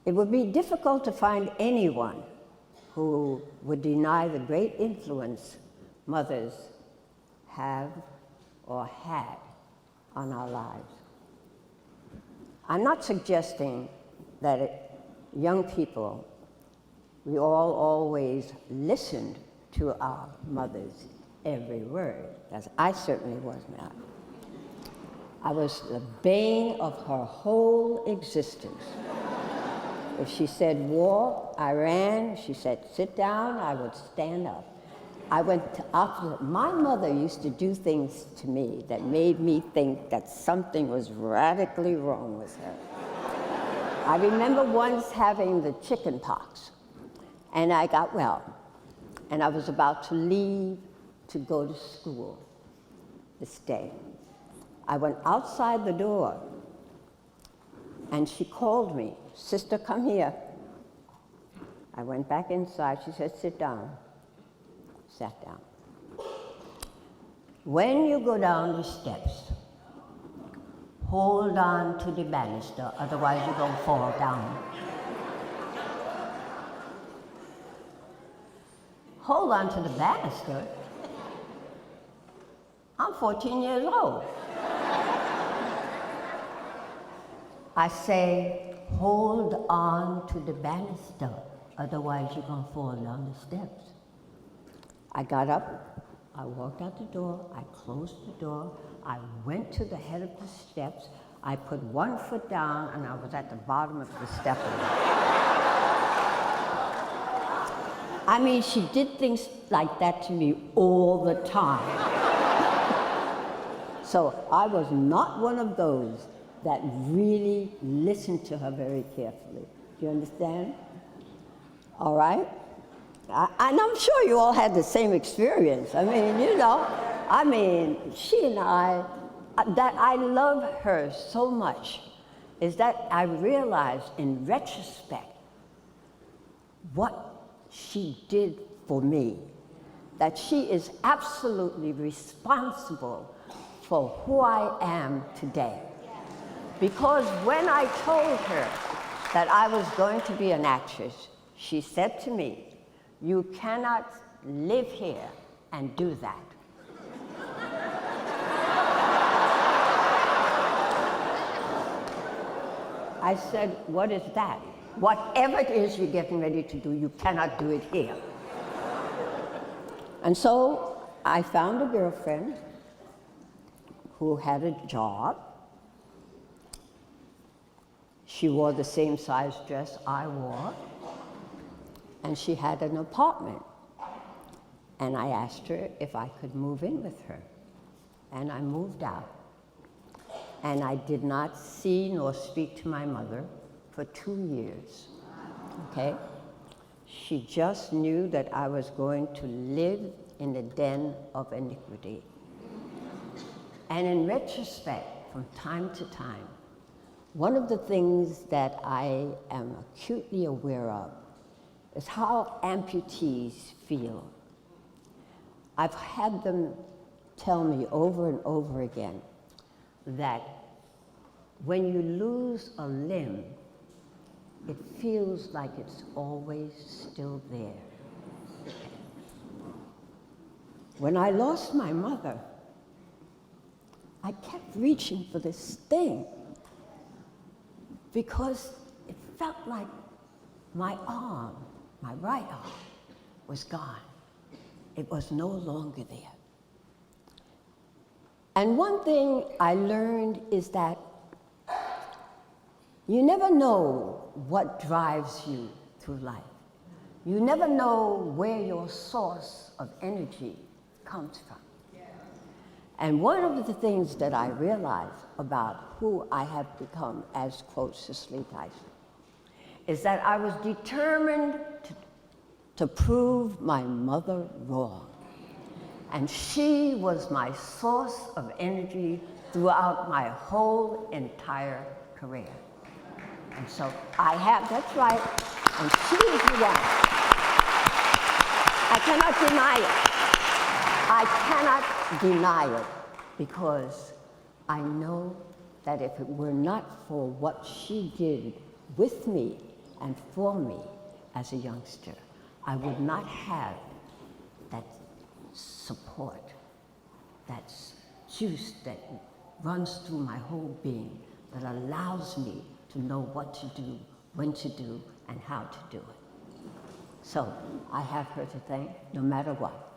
It would be difficult to find anyone who would deny the great influence mothers have or had on our lives. I'm not suggesting that young people, we all always listened to our mothers' every word, as I certainly was not. I was the bane of her whole existence. If she said walk, I ran. If she said sit down, I would stand up. I went to opposite. My mother used to do things to me that made me think that something was radically wrong with her. I remember once having the chicken pox, and I got well, and I was about to leave to go to school this day. I went outside the door, and she called me, "Sister, come here." I went back inside. She said, "Sit down." Sat down. When you go down the steps, hold on to the banister, otherwise you're going to fall down. Hold on to the banister? I'm 14 years old. I say, hold on to the banister, otherwise you're going to fall down the steps. I got up, I walked out the door, I closed the door, I went to the head of the steps, I put one foot down, and I was at the bottom of the step. I mean, she did things like that to me all the time. So I was not one of those that really listened to her very carefully. Do you understand? All right? And I'm sure you all had the same experience. I mean, she and I, that I love her so much, is that I realized in retrospect what she did for me, that she is absolutely responsible for who I am today. Because when I told her that I was going to be an actress, she said to me, "You cannot live here and do that." I said, "What is that?" "Whatever it is you're getting ready to do, you cannot do it here." And so I found a girlfriend who had a job. She wore the same size dress I wore, and she had an apartment. And I asked her if I could move in with her. And I moved out. And I did not see nor speak to my mother for 2 years, okay? She just knew that I was going to live in the den of iniquity. And in retrospect, from time to time, one of the things that I am acutely aware of is how amputees feel. I've had them tell me over and over again that when you lose a limb, it feels like it's always still there. When I lost my mother, I kept reaching for this thing because it felt like my arm, my right arm, was gone. It was no longer there. And one thing I learned is that you never know what drives you through life. You never know where your source of energy comes from. And one of the things that I realized about who I have become as, quote, Cicely Tyson, is that I was determined to prove my mother wrong. And she was my source of energy throughout my whole entire career. And so that's right, and she is the one. I cannot deny it. I cannot deny it, because I know that if it were not for what she did with me and for me as a youngster. I would not have that support, that juice that runs through my whole being, that allows me to know what to do, when to do, and how to do it. So I have her to thank no matter what.